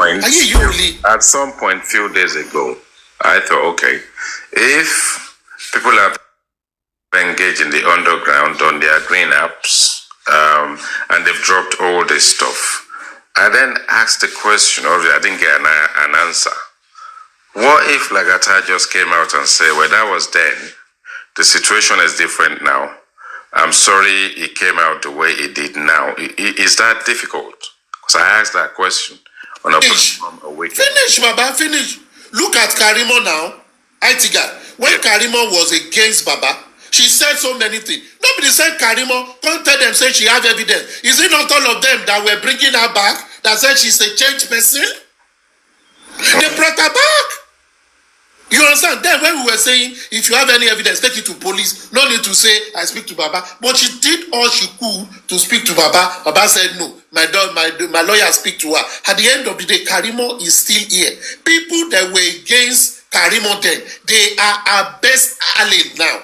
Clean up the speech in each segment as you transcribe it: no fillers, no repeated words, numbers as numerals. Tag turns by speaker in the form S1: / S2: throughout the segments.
S1: point, at some point, few days ago, I thought, okay, if people have engaged in the underground on their green apps, and they've dropped all this stuff, I then asked the question, or I didn't get an answer. What if Lagata just came out and said, well, that was then, the situation is different now. I'm sorry it came out the way it did now. Is that difficult? Because I asked that question on a platform a week ago.
S2: Finish, Baba, finish. Look at Karimo now. IT guy. When Karimo was against Baba, she said so many things. Nobody said Karimo, can't tell them, say she have evidence. Is it not all of them that were bringing her back, that said she's a changed person? They brought her back. You understand? Then when we were saying, if you have any evidence, take it to police. No need to say, I speak to Baba. But she did all she could to speak to Baba. Baba said, no, my lawyer speak to her. At the end of the day, Karimo is still here. People that were against Karimo then, they are our best ally now.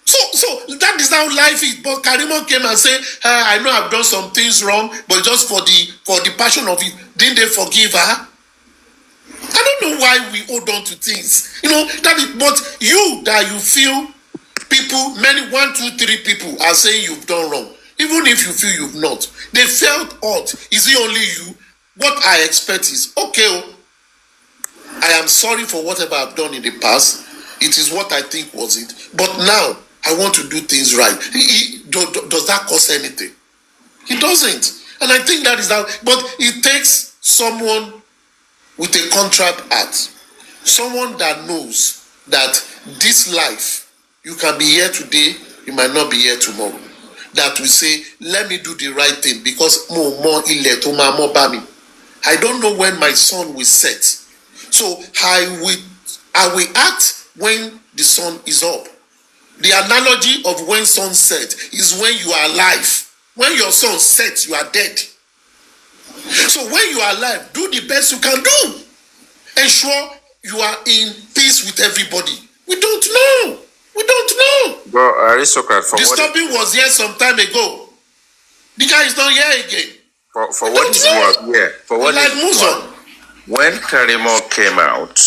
S2: So that is how life is. But Karimo came and said, I know I've done some things wrong, but just for the passion of it, didn't they forgive her? I don't know why we hold on to things. You know, that is, but you feel people, many 1, 2, 3 people are saying you've done wrong. Even if you feel you've not. They felt odd. Is it only you? What I expect is, okay, I am sorry for whatever I've done in the past. It is what I think was it. But now, I want to do things right. Does that cost anything? It doesn't. And I think that is how, but it takes someone with a contract act, someone that knows that this life, you can be here today, you might not be here tomorrow. That will say, let me do the right thing because I don't know when my sun will set. So I will act when the sun is up. The analogy of when sun set is when you are alive. When your sun sets, you are dead. So when you are alive, do the best you can do. Ensure you are in peace with everybody. We don't know. We don't know.
S1: But Aristocrat, for
S2: the stopping was here some time ago. The guy is not here again.
S1: For what is worth, yeah. For what
S2: like moves on.
S1: When Karimo came out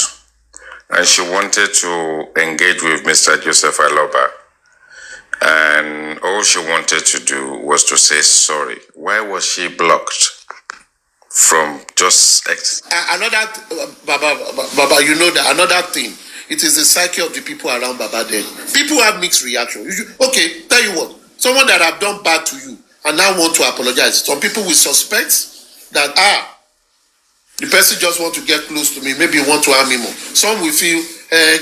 S1: and she wanted to engage with Mr. Joseph Aloba, and all she wanted to do was to say sorry, why was she blocked from just
S2: another Baba, you know that another thing, it is the psyche of the people around Baba then. People have mixed reaction. Okay, tell you what, someone that have done bad to you and now want to apologize, some people will suspect that the person just want to get close to me, maybe want to harm me more. Some will feel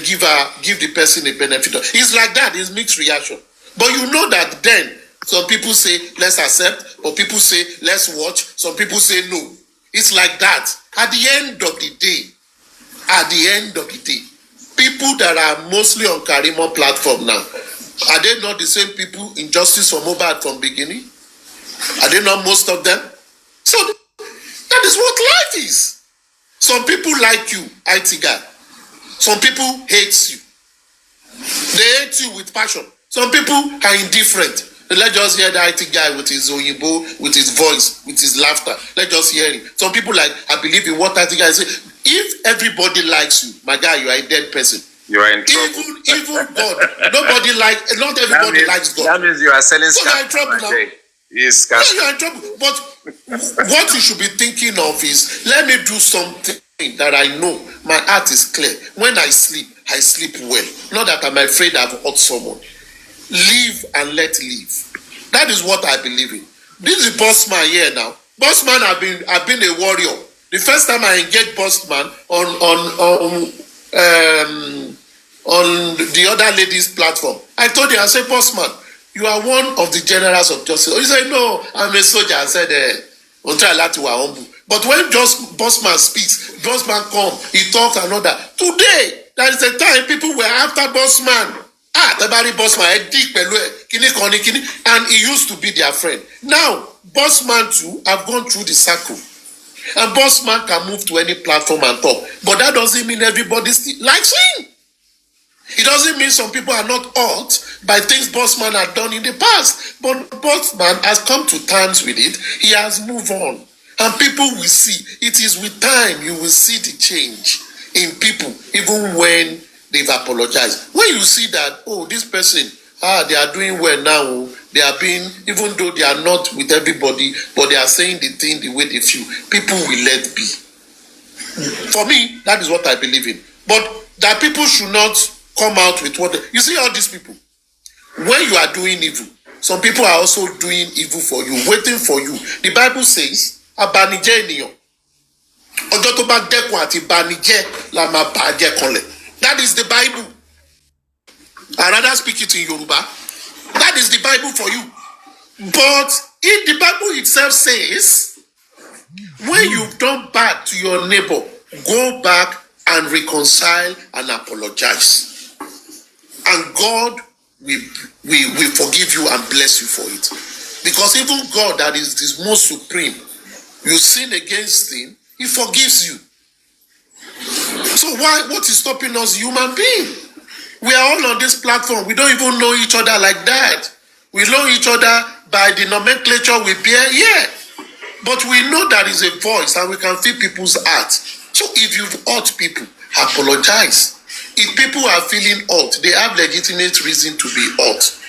S2: give the person a benefit. It's like that, it's mixed reaction. But you know that then some people say let's accept, or people say let's watch, some people say no. It's like that. At the end of the day, people that are mostly on Karimo platform now, are they not the same people in Justice for Mobile from beginning? Are they not most of them? So that is what life is. Some people like you, IT guy. Some people hate you. They hate you with passion. Some people are indifferent. Let's just hear the IT guy with his oyibo, with his voice, with his laughter. Let's just hear him. Some people like, I believe in what IT guy say. If everybody likes you, my guy, you are a dead person.
S1: You are in trouble.
S2: Even God. Not everybody likes God.
S1: That means you are selling
S2: so
S1: scam.
S2: You are in trouble now.
S1: Yes,
S2: you are in trouble. But what you should be thinking of is, let me do something that I know my heart is clear. When I sleep well. Not that I'm afraid I've hurt someone. Live and let live. That is what I believe in. This is Bossman here now. Bossman, I've been a warrior. The first time I engaged Bossman on the other lady's platform, I told you, I said, Bossman, you are one of the generals of justice. He said, no, I'm a soldier. I said, but when just Bossman speaks, Bossman come, he talks and all that. Today, there is a time people were after Bossman. Bossman, and he used to be their friend. Now, Bossman too have gone through the circle. And Bossman can move to any platform and talk. But that doesn't mean everybody still likes him. It doesn't mean some people are not hurt by things Bossman had done in the past. But Bossman has come to terms with it. He has moved on. And people will see. It is with time you will see the change in people, even when they've apologized. When you see that, oh, this person, they are doing well now. They are being, even though they are not with everybody, but they are saying the thing the way they feel. People will let be. For me, that is what I believe in. But that people should not come out with what you see all these people. When you are doing evil, some people are also doing evil for you, waiting for you. The Bible says, abanijẹ́ ènìyàn. Ọjọ́ tó bá dẹ́kun àti banijẹ́ la máa bàjẹ́ kanlẹ̀. That is the Bible. I rather speak it in Yoruba. That is the Bible for you. But if the Bible itself says, when you've done bad to your neighbor, go back and reconcile and apologize. And God will forgive you and bless you for it. Because even God, that is the most supreme, you sin against him, he forgives you. So what is stopping us, human being? We are all on this platform. We don't even know each other like that. We know each other by the nomenclature we bear here. But we know there is a voice and we can feel people's hearts. So if you've hurt people, apologize. If people are feeling hurt, they have legitimate reason to be hurt.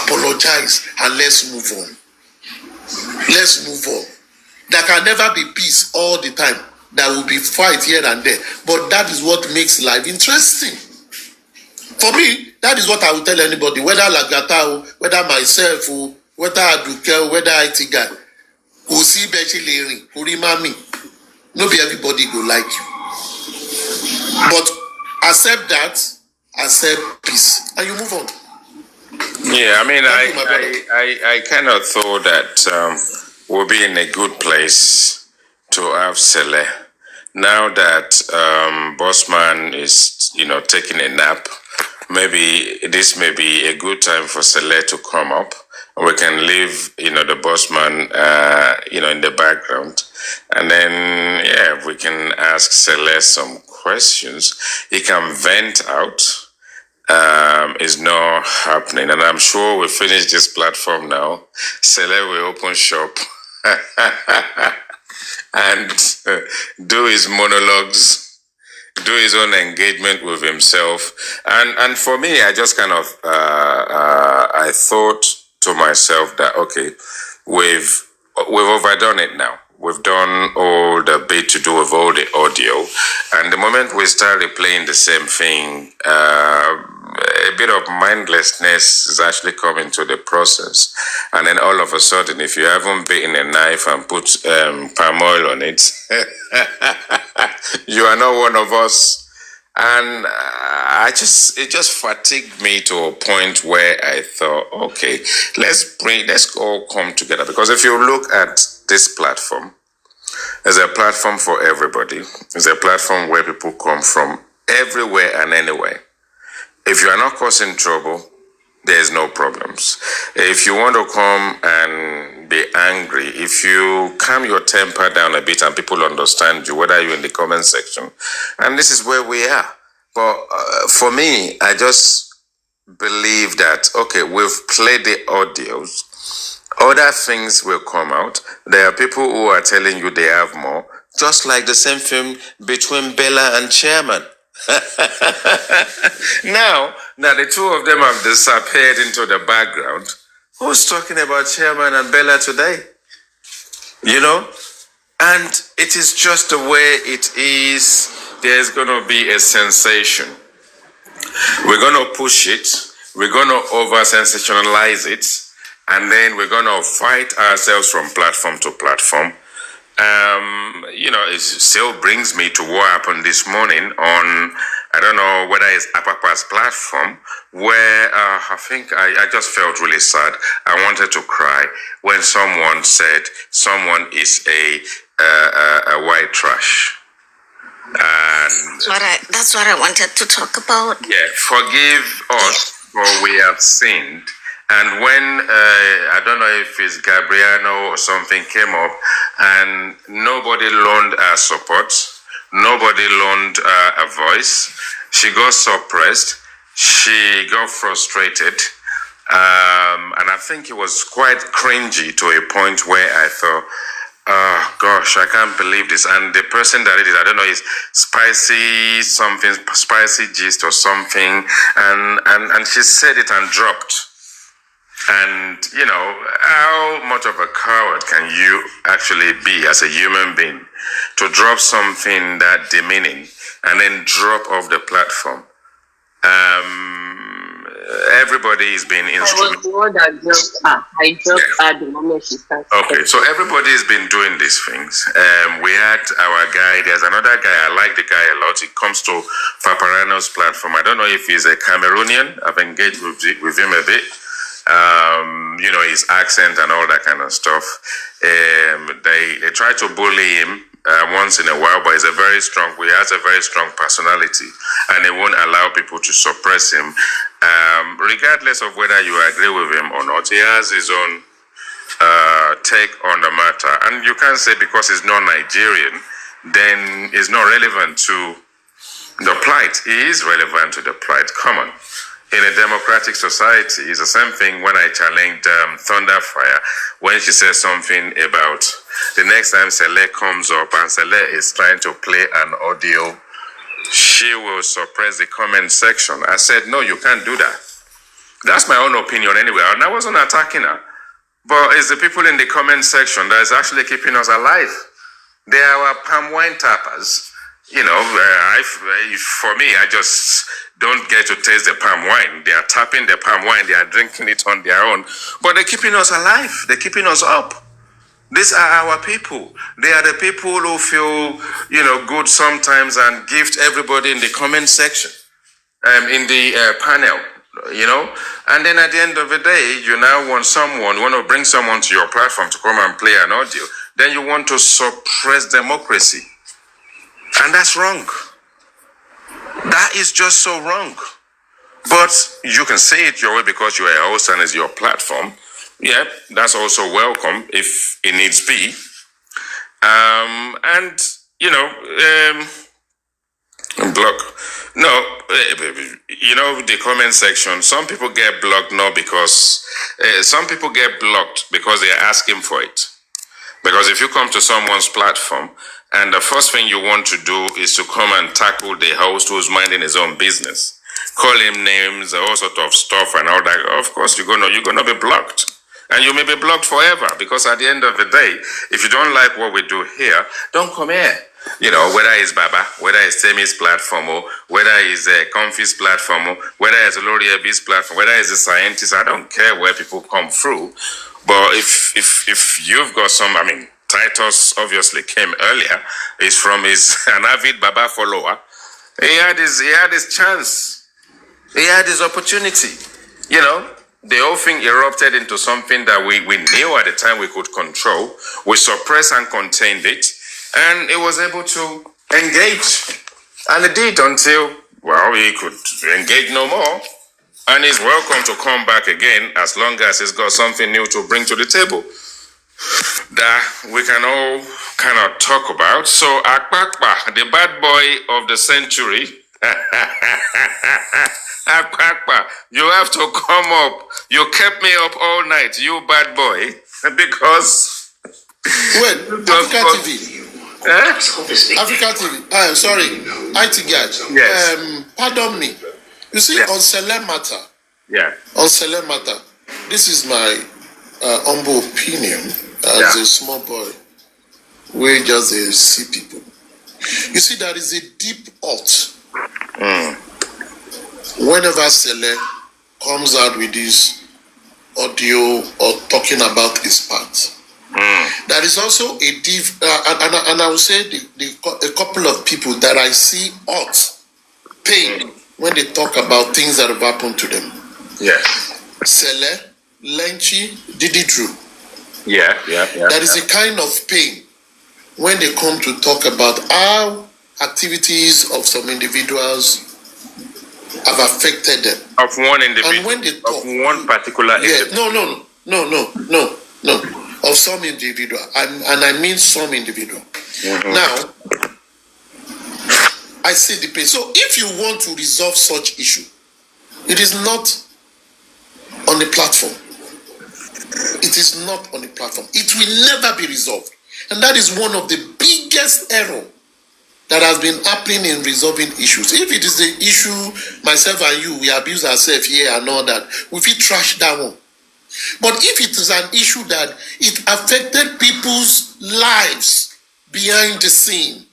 S2: Apologize and let's move on. Let's move on. There can never be peace all the time. There will be fight here and there. But that is what makes life interesting. For me, that is what I will tell anybody, whether Lagata, whether myself, whether Aduke, whether IT guy. Who see Betty Leary, who remind me, not be everybody go like you. But accept that, accept peace, and you move on.
S1: Yeah, I mean, I kind of thought that we'll be in a good place to have Sele. Now that Bossman is, taking a nap, maybe this may be a good time for Sele to come up. We can leave, the Bossman, in the background. And then, we can ask Sele some questions. He can vent out. Is not happening. And I'm sure we'll finish this platform now. Sele will open shop and do his monologues, do his own engagement with himself. And for me, I just kind of, I thought to myself that, okay, we've overdone it now. We've done all the bit to do with all the audio. And the moment we start replaying the same thing, a bit of mindlessness is actually coming to the process. And then all of a sudden, if you haven't beaten a knife and put palm oil on it, you are not one of us. And it just fatigued me to a point where I thought, okay, let's all come together. Because if you look at this platform, there's a platform for everybody. It's a platform where people come from everywhere and anywhere. If you are not causing trouble, there's no problems. If you want to come and be angry, if you calm your temper down a bit and people understand you, whether you're in the comment section, and this is where we are. But for me, I just believe that, okay, we've played the audios. Other things will come out. There are people who are telling you they have more, just like the same film between Bella and Chairman. Now the two of them have disappeared into the background. Who's talking about Chairman and Bella today? And it is just the way it is. There's going to be a sensation. We're going to push it. We're going to over-sensationalize it. And then we're going to fight ourselves from platform to platform. It still brings me to what happened this morning on, I don't know whether it's Apapa's platform, where I think I just felt really sad. I wanted to cry when someone said someone is a white trash. And
S3: that's what I wanted to talk about.
S1: Yeah, forgive us for we have sinned. And when, I don't know if it's Gabriano or something came up and nobody loaned her support, nobody loaned her a voice, she got suppressed, she got frustrated, and I think it was quite cringy to a point where I thought, Gosh, I can't believe this. And the person that did it, I don't know, is spicy something, spicy gist or something. And she said it and dropped. And, you know, how much of a coward can you actually be as a human being to drop something that demeaning and then drop off the platform? Everybody is being instrumental.
S4: I was the one that dropped her. I dropped her the moment she started.
S1: Okay, so everybody's been doing these things. We had our guy, there's another guy, I like the guy a lot. It comes to Paparano's platform. I don't know if he's a Cameroonian. I've engaged with him a bit. You know, his accent and all that kind of stuff. They try to bully him once in a while, but he has a very strong personality, and he won't allow people to suppress him. Regardless of whether you agree with him or not, he has his own take on the matter. And you can't say because he's not Nigerian, then he's not relevant to the plight. He is relevant to the plight. Come on. In a democratic society, it's the same thing when I challenged Thunderfire when she says something about the next time Sele comes up and Sele is trying to play an audio, she will suppress the comment section. I said, no, you can't do that. That's my own opinion anyway. And I wasn't attacking her. But it's the people in the comment section that is actually keeping us alive. They are our palm wine tappers. You know, for me, I just don't get to taste the palm wine. They are tapping the palm wine. They are drinking it on their own. But they're keeping us alive. They're keeping us up. These are our people. They are the people who feel, you know, good sometimes and gift everybody in the comment section, in the panel, you know. And then at the end of the day, you now want to bring someone to your platform to come and play an audio. Then you want to suppress democracy. And that's wrong. That is just so wrong. But you can say it your way because you are a host and it's your platform. Yeah, that's also welcome if it needs be. And, you know, block. No, you know, the comment section, some people get blocked not because, some people get blocked because they are asking for it. Because if you come to someone's platform and the first thing you want to do is to come and tackle the host who's minding his own business, call him names, all sort of stuff and all that, of course you're gonna be blocked. And you may be blocked forever because at the end of the day, if you don't like what we do here, don't come here. You know, whether it's Baba, whether it's Temi's platform, or whether it's Comfy's platform, or whether it's Lori Ebi's platform, whether it's a scientist, I don't care where people come through. But if you've got some, I mean, Titus obviously came earlier. He's an avid Baba follower. He had his chance. He had his opportunity. You know, the whole thing erupted into something that we knew at the time we could control. We suppressed and contained it. And it was able to engage. And it did until, well, he could engage no more. And he's welcome to come back again as long as he's got something new to bring to the table that we can all kind of talk about. So, Akpakpa, the bad boy of the century, Akpakpa, you have to come up. You kept me up all night, you bad boy, because...
S2: Wait, Africa TV. Africa TV. Sorry, IT guy.
S1: Yes.
S2: Pardon me. You see, on Sele matter.
S1: Yeah.
S2: On Sele matter. This is my humble opinion as a small boy. We just see people. You see, there is a deep hurt. Whenever Sele comes out with this audio or talking about his part. There is also a deep, and I will say a couple of people that I see hurt, pain, when they talk about things that have happened to them.
S1: Yeah.
S2: Sele, Lenchi, Didi Drew.
S1: Yeah.
S2: There is a kind of pain when they come to talk about how activities of some individuals have affected them.
S1: Of one individual.
S2: And when they talk,
S1: of one particular individual.
S2: No. Of some individual, and I mean some individual. Now, I see the pain. So if you want to resolve such issue, it is not on the platform. It is not on the platform. It will never be resolved. And that is one of the biggest error that has been happening in resolving issues. If it is the issue, myself and you, we abuse ourselves here and all that, we feel trash that one. But if it is an issue that it affected people's lives behind the scene,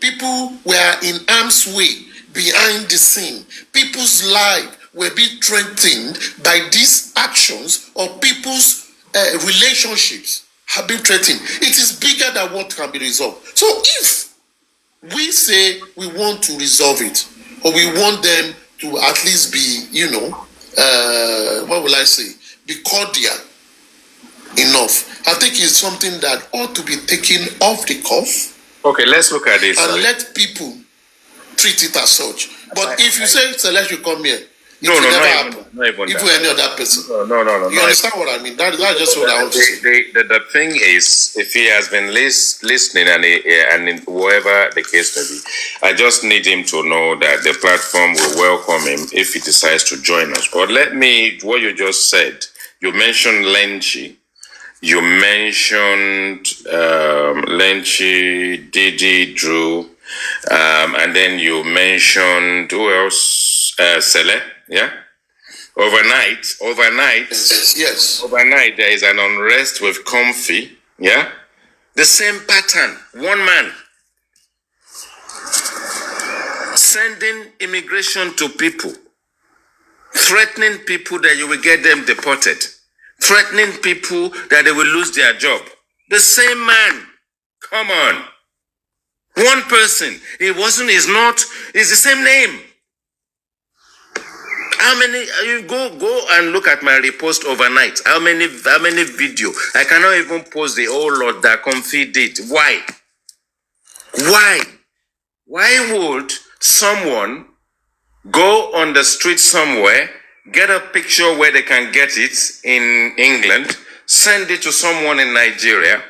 S2: people were in harm's way behind the scene, people's lives were being threatened by these actions, or people's relationships have been threatened, it is bigger than what can be resolved. So if we say we want to resolve it, or we want them to at least be, what will I say, be cordial enough, I think it's something that ought to be taken off the cuff.
S1: Okay, let's look at this.
S2: And let people treat it as such. But if you say, Celeste, you come here,
S1: not even
S2: if you any other person.
S1: No.
S2: You understand what I mean? That's just what I want to say.
S1: The thing is, if he has been listening and whatever the case may be, I just need him to know that the platform will welcome him if he decides to join us. But what you just said, you mentioned Lenchi. You mentioned Lenchi, Didi, Drew, and then you mentioned, who else? Sele, yeah? Overnight,
S2: yes.
S1: Overnight, there is an unrest with Comfy, yeah? The same pattern, one man. Sending immigration to people, threatening people that you will get them deported, threatening people that they will lose their job. The same man. Come on. One person. It's the same name. How many, you go and look at my repost overnight. How many video? I cannot even post the whole lot that Comfy did. Why? Why would someone go on the street somewhere, get a picture where they can get it in England, send it to someone in Nigeria,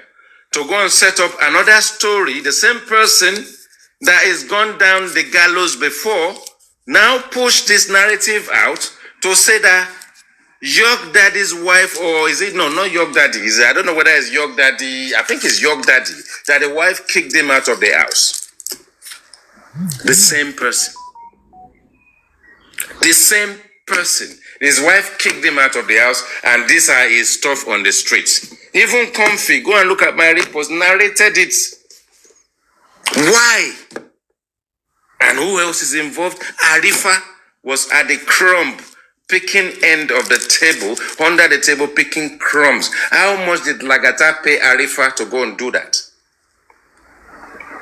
S1: to go and set up another story, the same person that has gone down the gallows before, now push this narrative out to say that York Daddy's wife, or is it, no, not York Daddy, I don't know whether it's York Daddy, I think it's York Daddy, that the wife kicked him out of the house. The same person. The same person. His wife kicked him out of the house, and these are his stuff on the streets. Even Comfy, go and look at my repost, narrated it. Why? And who else is involved? Arifa was at the crumb, picking end of the table, under the table, picking crumbs. How much did Lagata pay Arifa to go and do that?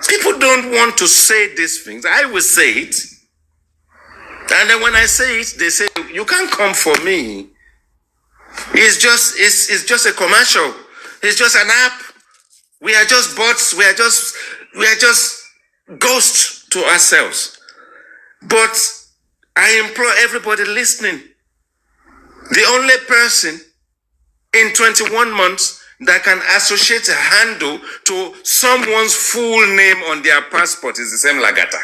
S1: People don't want to say these things. I will say it. And then when I say it, they say, you can't come for me. It's just a commercial. It's just an app. We are just bots. We are just ghosts to ourselves. But I implore everybody listening, the only person in 21 months that can associate a handle to someone's full name on their passport is the same Lagata.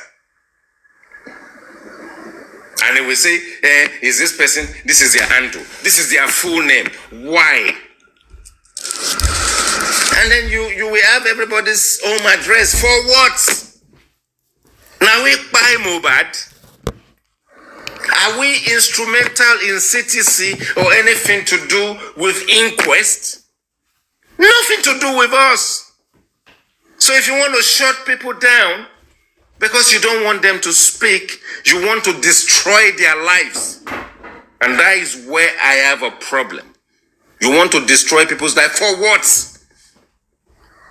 S1: And they will say, is this person, this is their handle, this is their full name. Why? And then you will have everybody's home address. For what? Now we buy Mobad. Are we instrumental in CTC or anything to do with inquest? Nothing to do with us. So if you want to shut people down because you don't want them to speak, you want to destroy their lives. And that is where I have a problem. You want to destroy people's life for what?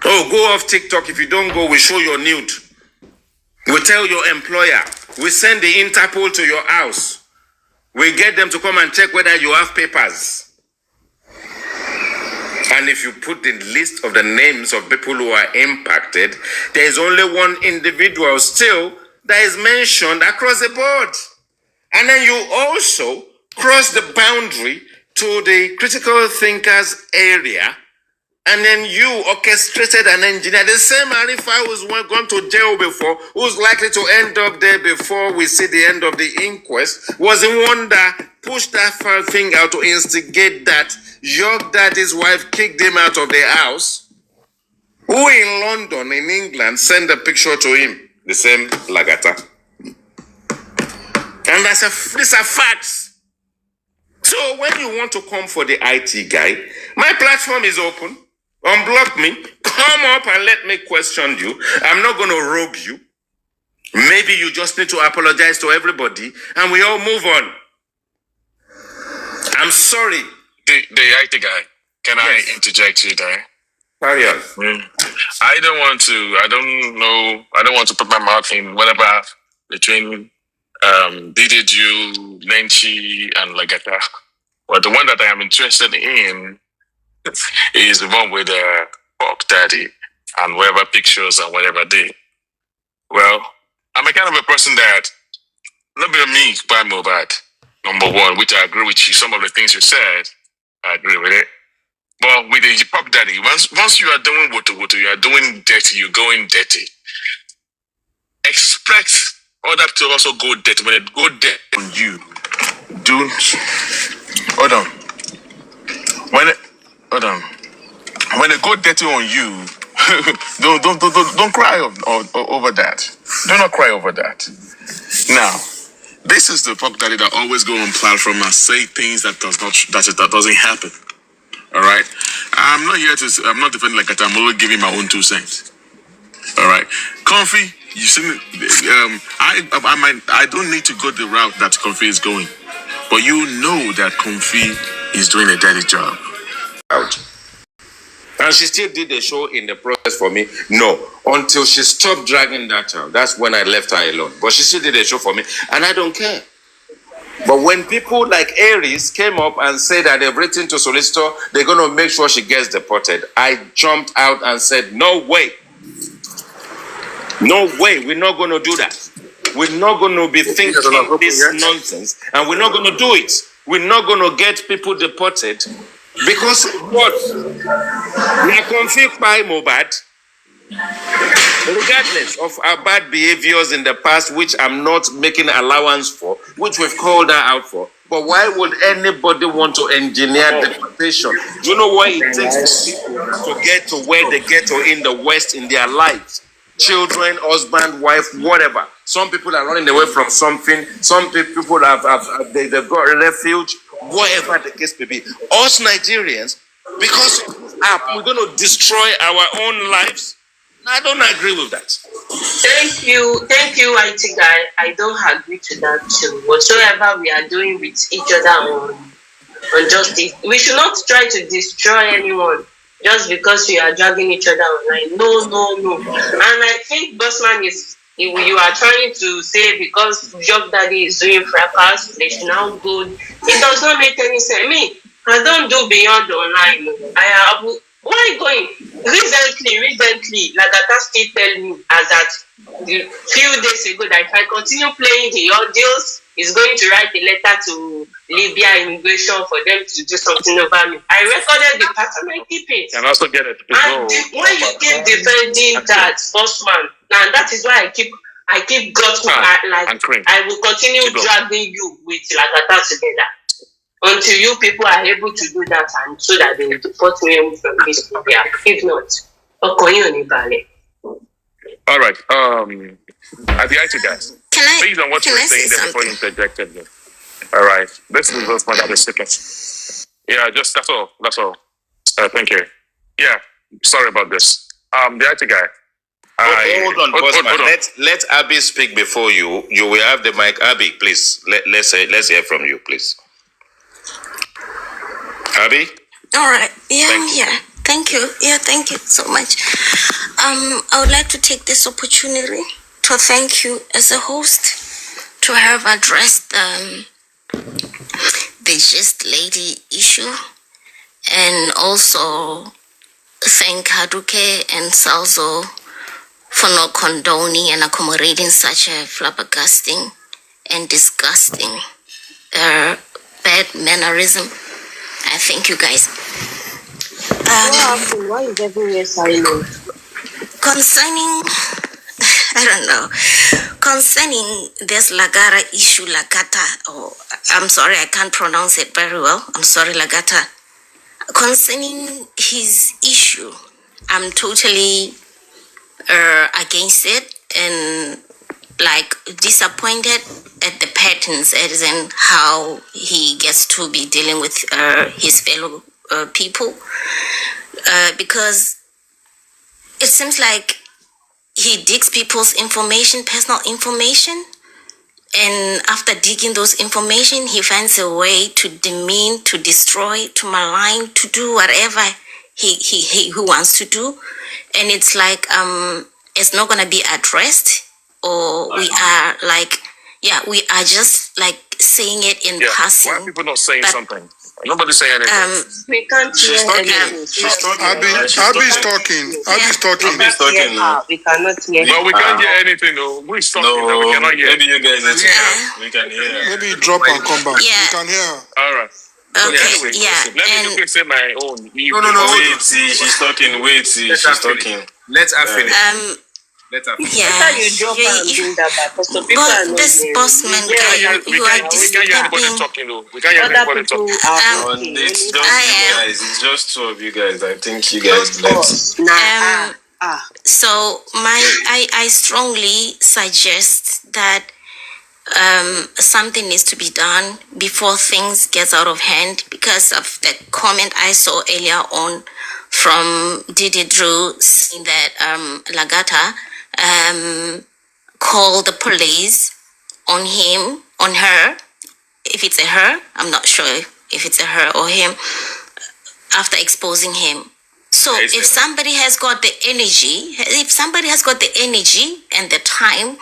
S1: Oh, go off TikTok. If you don't go, we show your nude. We tell your employer. We send the Interpol to your house. We get them to come and check whether you have papers. And if you put the list of the names of people who are impacted, there is only one individual still that is mentioned across the board. And then you also cross the boundary to the critical thinkers area, and then you orchestrated and engineered the same Arifa who's gone to jail before, who's likely to end up there before we see the end of the inquest, was the one that pushed that thing out to instigate that York Daddy's wife kicked him out of the house. Who in London, in England, send a picture to him? The same Lagata. And these are facts. So when you want to come for the IT guy, my platform is open. Unblock me. Come up and let me question you. I'm not going to rogue you. Maybe you just need to apologize to everybody and we all move on. I'm sorry.
S5: The IT guy, can I interject you there?
S1: Carry on.
S5: I don't want to put my mouth in whatever between DJU, Lenchi, and Lagata. But the one that I am interested in is the one with the Pop Daddy and whatever pictures and whatever they. Well, I'm a kind of a person that, not be me, by Mobad, number one, which I agree with you. Some of the things you said, I agree with it. But with the Pop Daddy, once you are doing what you are doing dirty, you're going dirty. Expect other to also go dirty. When it go dirty on you, don't. Hold on. When it go dirty on you, don't cry over that. Do not cry over that. Now, this is the Pop Daddy that always go on platform and say things that doesn't happen. All right, I'm not defending like that. I'm only giving my own 2 cents. All right, Comfy, you see me. I don't need to go the route that Comfy is going, but you know that Comfy is doing a dirty job.
S1: Out. And she still did the show in the process for me. No, until she stopped dragging that out. That's when I left her alone. But she still did the show for me, and I don't care. But when people like Aries came up and said that they've written to solicitor, they're going to make sure she gets deported, I jumped out and said, no way. No way. We're not going to do that. We're not going to be thinking this nonsense, and we're not going to do it. We're not going to get people deported because what? We are confused by Mobad. Regardless of our bad behaviors in the past, which I'm not making allowance for, which we've called her out for, but why would anybody want to engineer deportation? Do you know what it takes for people to get to where they get to in the West in their lives? Children, husband, wife, whatever. Some people are running away from something. Some people they've got refuge, whatever the case may be. Us Nigerians, because of this app, we're going to destroy our own lives. I don't agree with that.
S4: Thank you, IT guy. I don't agree to that too. Whatsoever we are doing with each other on justice, we should not try to destroy anyone just because we are dragging each other online. No. And I think Bossman you are trying to say because Job Daddy is doing fracas, they should now go. It does not make any sense. Me, I don't do beyond online. Why going? Recently, Lagata still tell me as that a few days ago that if I continue playing the audios, he's going to write a letter to Libya immigration for them to do something over me. I recorded the part and I keep it.
S5: And also get it.
S4: And when you keep defending that Bossman, and that is why I keep I will continue dragging you with Lagata together. Until you people are able to do that and so that they will deport me from this area. If not,
S5: all right. At the IT guys, based on what you were saying there before you interjected me. All right. This is just my other seconds. Yeah, just that's all. Thank you. Yeah, sorry about this. The IT guy.
S1: Hold on, Bossman. Let Abby speak before you. You will have the mic. Abby, please. Let's hear from you, please. Abby?
S3: All right. Yeah, I'm here. Thank you. Yeah, thank you so much. I would like to take this opportunity to thank you as a host to have addressed the Gist Lady issue, and also thank Haduke and Salzo for not condoning and accommodating such a flabbergasting and disgusting bad mannerism. I thank you guys.
S4: Why is everywhere silent?
S3: Concerning this Lagata issue, I'm sorry, I can't pronounce it very well. I'm sorry, Lagata. Concerning his issue, I'm totally against it and like disappointed at the patterns as in how he gets to be dealing with his fellow people because it seems like he digs people's information, personal information, and after digging those information, he finds a way to demean, to destroy, to malign, to do whatever he wants to do, and it's like it's not gonna be addressed, or we are like, yeah, we are just like saying it in passing.
S5: Why are people not saying
S3: but,
S5: something? Nobody's saying anything.
S4: We can't hear anything.
S2: She's talking. Abby's talking. Abby's talking.
S4: We cannot hear.
S5: But we can't hear anything though. We're talking.
S6: No,
S5: We cannot hear.
S6: maybe you guys need to. We can hear.
S2: Maybe you drop and come back.
S3: Yeah.
S2: We can hear her.
S5: All right.
S3: Okay,
S5: Anyway,
S3: yeah,
S5: let me quickly say my own.
S6: No. Wait, see, she's talking. Wait, see, she's talking.
S1: Let her finish. Let her finish.
S3: yeah.
S4: Better you drop and bring that back because some people are
S3: But
S4: not
S3: this
S4: hearing.
S3: bossman
S5: We
S3: guy,
S5: can't
S3: you are
S5: hear anybody
S3: disturbing.
S5: talking though. We can't hear
S4: Other
S5: anybody
S4: people
S5: talking.
S4: are
S6: No,
S4: talking.
S6: it's just
S3: I
S6: you
S3: am.
S6: guys. It's just two of you guys. I think you guys left.
S4: Nah.
S3: So I strongly suggest that something needs to be done before things get out of hand because of the comment I saw earlier on from Didi Drew saying that Lagata called the police on him, on her. If it's a her, I'm not sure if it's a her or him, after exposing him. So if somebody has got the energy, and the time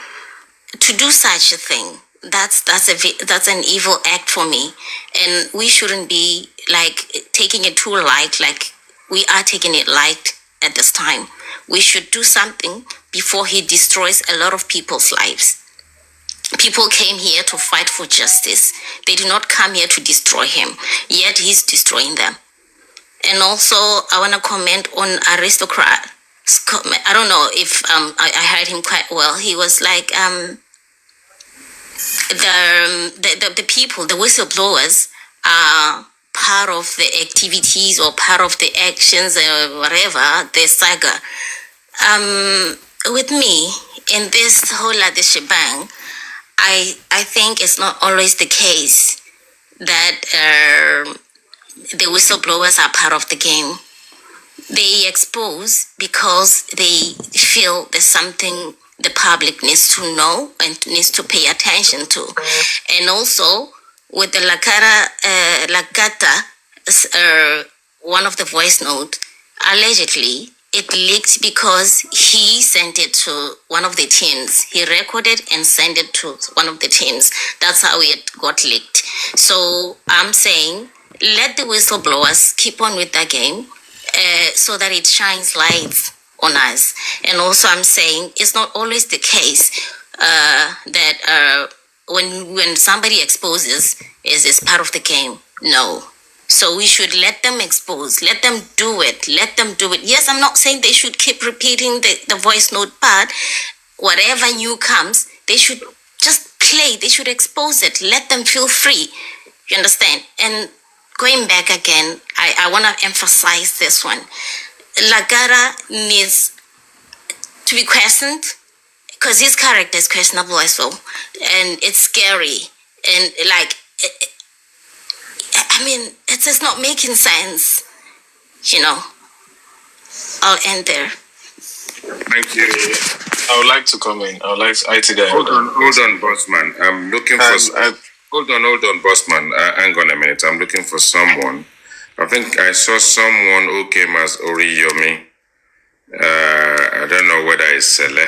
S3: to do such a thing, that's an evil act for me, and we shouldn't be like taking it too light, like we are taking it light at this time. We should do something before he destroys a lot of people's lives. People came here to fight for justice. They did not come here to destroy him, yet he's destroying them. And also, I want to comment on Aristocrat. I don't know if I heard him quite well. He was like, the people, the whistleblowers, are part of the activities or part of the actions or whatever, the saga. With me, in this whole other shebang, I think it's not always the case that the whistleblowers are part of the game. They expose because they feel there's something the public needs to know and needs to pay attention to. And also, with the Lagata, one of the voice note, allegedly, it leaked because he sent it to one of the teams. He recorded and sent it to one of the teams. That's how it got leaked. So I'm saying, let the whistleblowers keep on with the game so that it shines lights on us. And also I'm saying it's not always the case that when somebody exposes is part of the game. No. So we should let them expose, let them do it, Yes, I'm not saying they should keep repeating the voice note part. Whatever new comes, they should just play, they should expose it, let them feel free. You understand? And going back again, I want to emphasize this one. Lagara needs to be questioned because his character is questionable as well. And it's scary. And like, I mean, it's just not making sense. You know, I'll end there.
S1: Thank you.
S6: I would like to come in. I would like to IT guy.
S1: Hold on, bossman. I'm looking for. Hold on, bossman. Hang on a minute. I'm looking for someone. I think I saw someone who came as RI0USLY. I don't know whether it's Sele.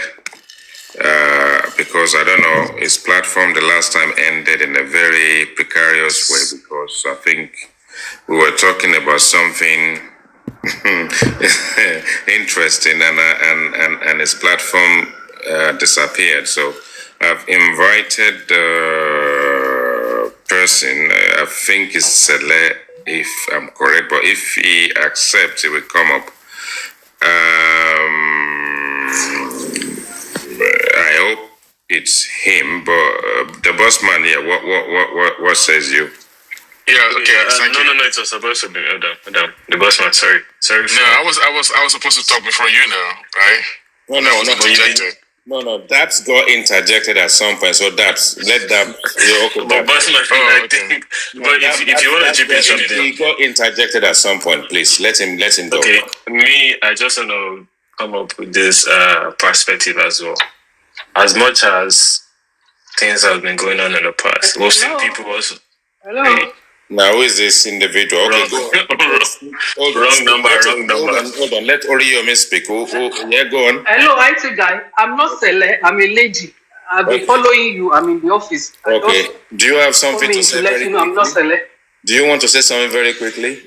S1: Because I don't know, his platform the last time ended in a very precarious way because I think we were talking about something interesting and his platform disappeared. So I've invited the person, I think it's Sele, if I'm correct, but if he accepts, he will come up. I hope it's him, but the boss man here, what says you?
S5: Yeah, okay. Thank you.
S6: No, it was supposed to be madam. The boss man, sorry.
S5: No, I was supposed to talk before you now, right?
S1: No,
S5: Interjected.
S1: No, Daps got interjected at some point. So Daps, let Daps. Okay,
S6: But boss man, I think. But if you want to chip in something,
S1: he got interjected at some point. Please let him go.
S6: Okay, me, I just want to come up with this perspective as well. As much as things have been going on in the past, we've seen people also.
S4: Hello.
S6: Hey,
S1: Now, who is this individual? Okay, go on.
S6: wrong number.
S1: Hold on. Let Oriyomi speak. Yeah, go on.
S7: Hello, IT guy. I'm not Sele. I'm a lady. I've been following you. I'm in the office.
S1: Okay. Do you have something to say?
S7: Let you know I'm not Sele.
S1: Do you want to say something very quickly?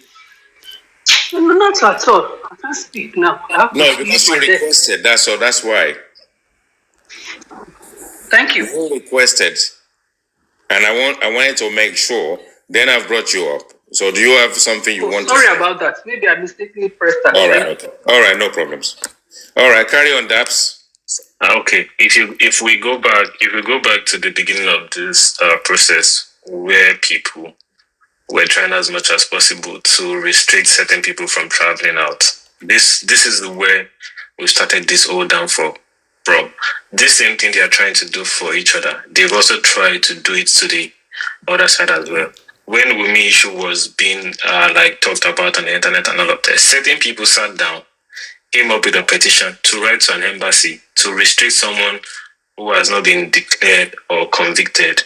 S7: No, not at all. I can't speak now.
S1: No, because you requested. That's all. That's why.
S7: Thank you.
S1: You requested, and I wanted to make sure. Then I've brought you up. So do you have something you want to say?
S7: Sorry about that. Maybe I mistakenly pressed that.
S1: All right. Okay. All right. No problems. All right. Carry on, Daps.
S6: Okay, if we go back to the beginning of this process, where people were trying as much as possible to restrict certain people from traveling out, this is where we started this whole downfall from. This same thing they are trying to do for each other, they've also tried to do it to the other side as well. When Wunmi issue was being talked about on the internet and all of that, certain people sat down, came up with a petition to write to an embassy to restrict someone who has not been declared or convicted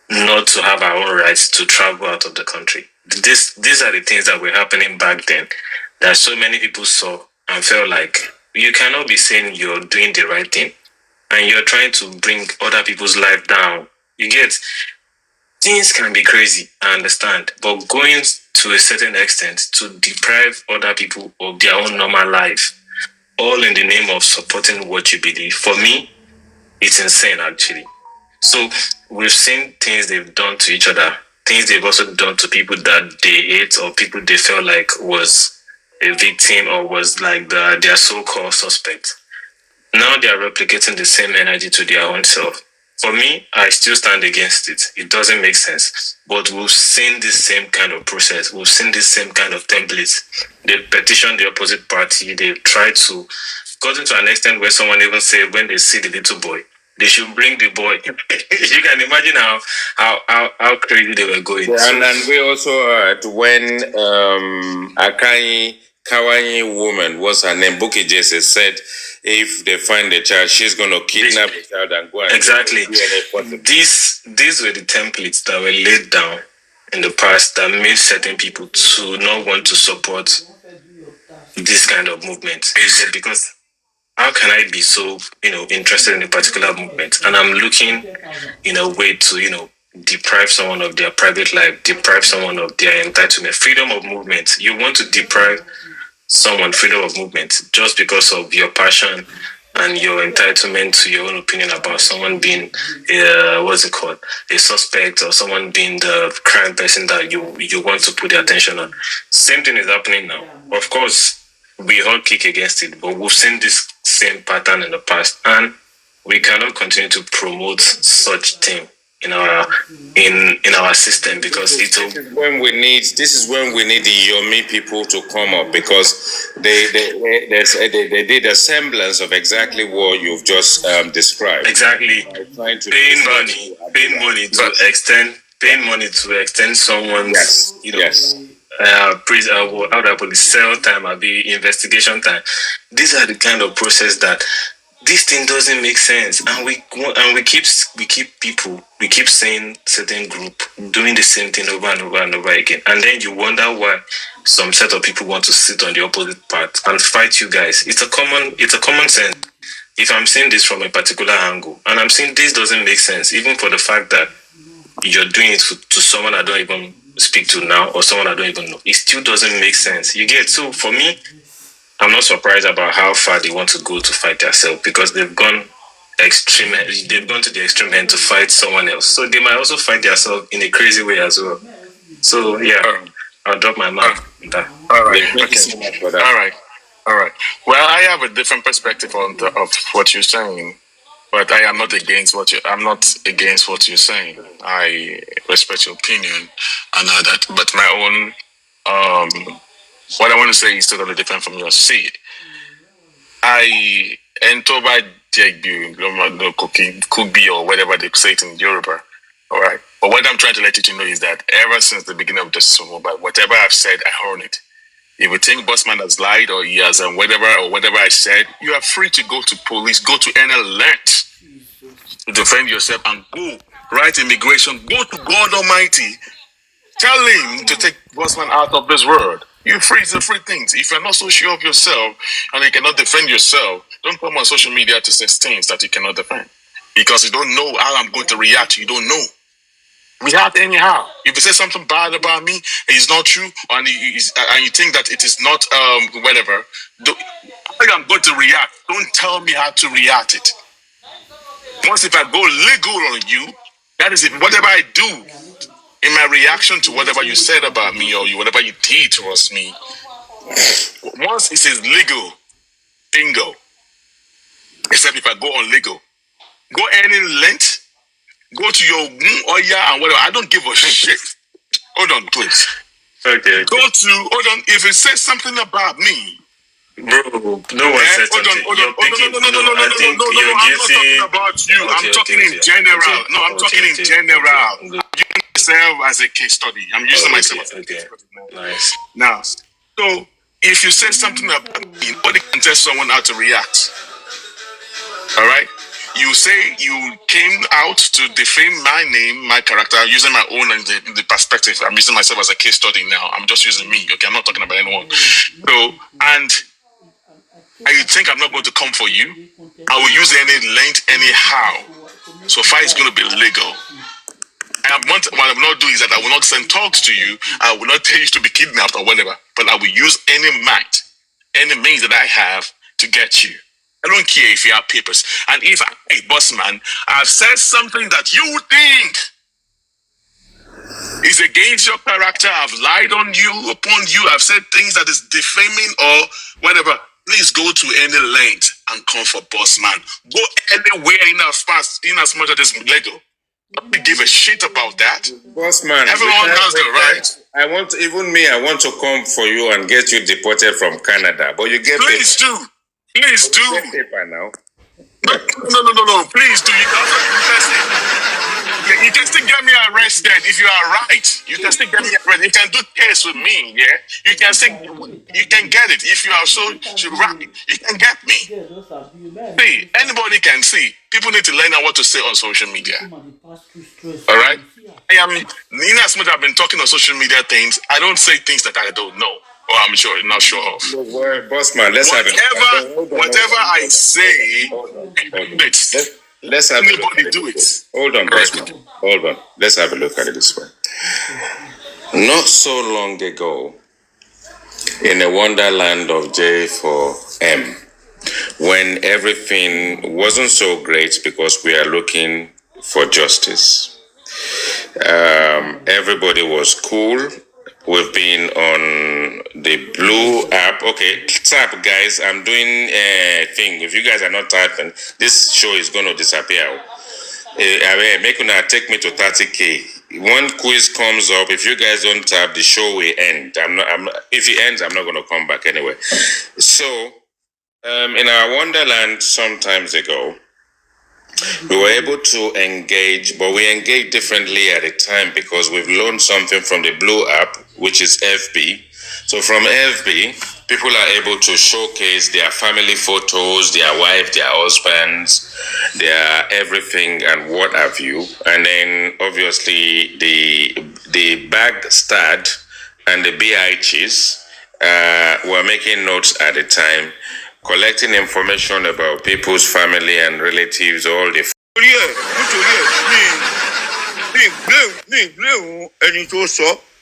S6: not to have our own rights to travel out of the country. These are the things that were happening back then that so many people saw and felt like you cannot be saying you're doing the right thing and you're trying to bring other people's life down. You get, things can be crazy, I understand, but going to a certain extent to deprive other people of their own normal life, all in the name of supporting what you believe, for me, it's insane actually. So we've seen things they've done to each other, things they've also done to people that they hate or people they felt like was a victim or was like their so-called suspect. Now they are replicating the same energy to their own self. For me, I still stand against it. It doesn't make sense. But we've seen this same kind of process. We've seen this same kind of templates. They petitioned the opposite party. They've tried to, gotten to an extent where someone even said when they see the little boy, they should bring the boy. You can imagine how crazy they were going.
S1: And we also heard when Kawanyi woman, what's her name, Buki Jesse, said if they find the child, she's going to kidnap the child and go and
S6: exactly. These were the templates that were laid down in the past that made certain people to not want to support this kind of movement. Because how can I be so, interested in a particular movement and I'm looking in a way to, deprive someone of their private life, deprive someone of their entitlement, freedom of movement. You want to deprive someone freedom of movement just because of your passion and your entitlement to your own opinion about someone being a suspect or someone being the crime person that you want to put the attention on. Same thing is happening now. Of course, we all kick against it, but we've seen this same pattern in the past and we cannot continue to promote such thing in our system because this is when we need the Yomi people to come up because they did a semblance of exactly what you've just described. Exactly. Paying money to extend someone's how do I put it, cell time or the investigation time. These are the kind of process that this thing doesn't make sense, and we keep saying certain group doing the same thing over and over and over again, and then you wonder why some set of people want to sit on the opposite part and fight you guys. It's a common sense. If I'm saying this from a particular angle, and I'm saying this doesn't make sense, even for the fact that you're doing it to someone I don't even speak to now or someone I don't even know, it still doesn't make sense. You get? So for me, I'm not surprised about how far they want to go to fight themselves because they've gone to the extreme end to fight someone else. So they might also fight themselves in a crazy way as well. So yeah, I'll drop my mouth on that.
S5: All right. Thank you so much for that. All right. Well, I have a different perspective of what you're saying. But I am not against what you're saying. I respect your opinion and all that. But my own, what I want to say is totally different from yours. See, I enter by could be or whatever they say it in Yoruba. All right. But what I'm trying to let you to know is that ever since the beginning of this mobile, whatever I've said, I own it. If you think Bossman has lied or he has whatever I said, you are free to go to police, go to any length to defend yourself and go right immigration, go to God Almighty, tell him to take Bossman out of this world. You're free to free things. If you're not so sure of yourself and you cannot defend yourself, don't come on social media to say things that you cannot defend. Because you don't know how I'm going to react. You don't know. React anyhow. If you say something bad about me, it's not true, and you think that it is not whatever, I'm going to react. Don't tell me how to react it. Once if I go legal on you, that is it. Whatever I do in my reaction to whatever you said about me or whatever you did towards me, once it is legal, bingo. Except if I go on legal, go any length. Go to your Oya and whatever. I don't give a shit. Hold on, please.
S6: Okay.
S5: Hold on. If it says something about me,
S6: bro, no one said something.
S5: Hold on. No. I'm not talking about you. I'm talking in general. No, I'm talking in general. I'm using myself as a case study. I'm using myself as a case study.
S6: Nice.
S5: Now, so if you say something about me, nobody can tell someone how to react. All right? You say you came out to defame my name, my character, using my own in the perspective. I'm using myself as a case study now. I'm just using me. Okay, I'm not talking about anyone. So, and you think I'm not going to come for you? I will use any length anyhow. So far, it's going to be legal. What I will not do is that I will not send talks to you. I will not tell you to be kidnapped or whatever. But I will use any might, any means that I have to get you. I don't care if you have papers. And if I, Bossman, I've said something that you think is against your character, I've lied on you, upon you, I've said things that is defaming or whatever, please go to any length and come for Bossman. Go anywhere in as much as it's legal. Nobody give a shit about that.
S1: Bossman,
S5: everyone has the right.
S1: I want to come for you and get you deported from Canada, but you get
S5: Please do. Please do.
S1: Paper now.
S5: No. Please do. You can still get me arrested if you are right. You can still get me arrested. You can do case with me, yeah? You can get it. If you are so right, you can get me. See, anybody can see. People need to learn what to say on social media. All right? In as much as I've been talking on social media things, I don't say things that I don't know. Oh, I'm not sure of.
S1: Bossman, let's have it.
S5: Whatever I say,
S1: let's have
S5: anybody do it.
S1: Hold on, Bossman. Hold on. Let's have a look at it this way. Not so long ago, in the wonderland of J4M, when everything wasn't so great because we are looking for justice, everybody was cool. We've been on the blue app. Okay, tap, guys. I'm doing a thing. If you guys are not tapping, this show is going to disappear. Make take me to 30K. One quiz comes up. If you guys don't tap, the show will end. If it ends, I'm not going to come back anyway. So, in our wonderland some times ago, we were able to engage, but we engaged differently at the time because we've learned something from the Blue app, which is FB. So from FB, people are able to showcase their family photos, their wife, their husbands, their everything and what have you. And then obviously the bag stud and the BIHs were making notes at the time, collecting information about people's family and relatives, all the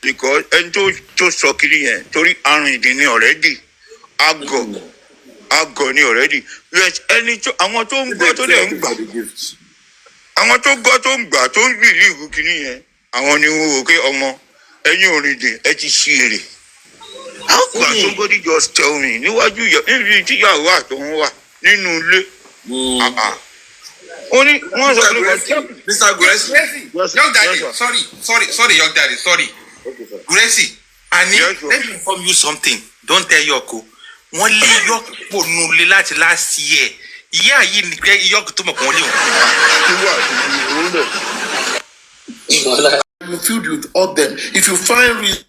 S8: because to sọ kiri yẹn torí arìndín ní already àgọ̀ ní already yes ẹni tó àwọn tó ń gbọ́ tó dẹ̀ ń gbà àwọn tó gbọ́ tó ń gbà tó ń believe kiri yẹn àwọn ni wọ́n wò pé ọmọ ẹ̀yin òrìndín ẹ ti ṣí èrè. How can somebody just tell me níwájú níbi tíyàwó àtọ̀hún wà nínú ilé ó ní wọ́n sọ pé
S9: Mr. Guresi, young daddy, sorry, young daddy, sorry. Guresi, let me inform you something. Don't tell Yoko. Wọ́n lé Yoko kúrò nulẹ̀ láti last year. Ìyá yìí ni pé Yoko tó mọ̀ kàn lé
S2: You filled with all them. If you find reason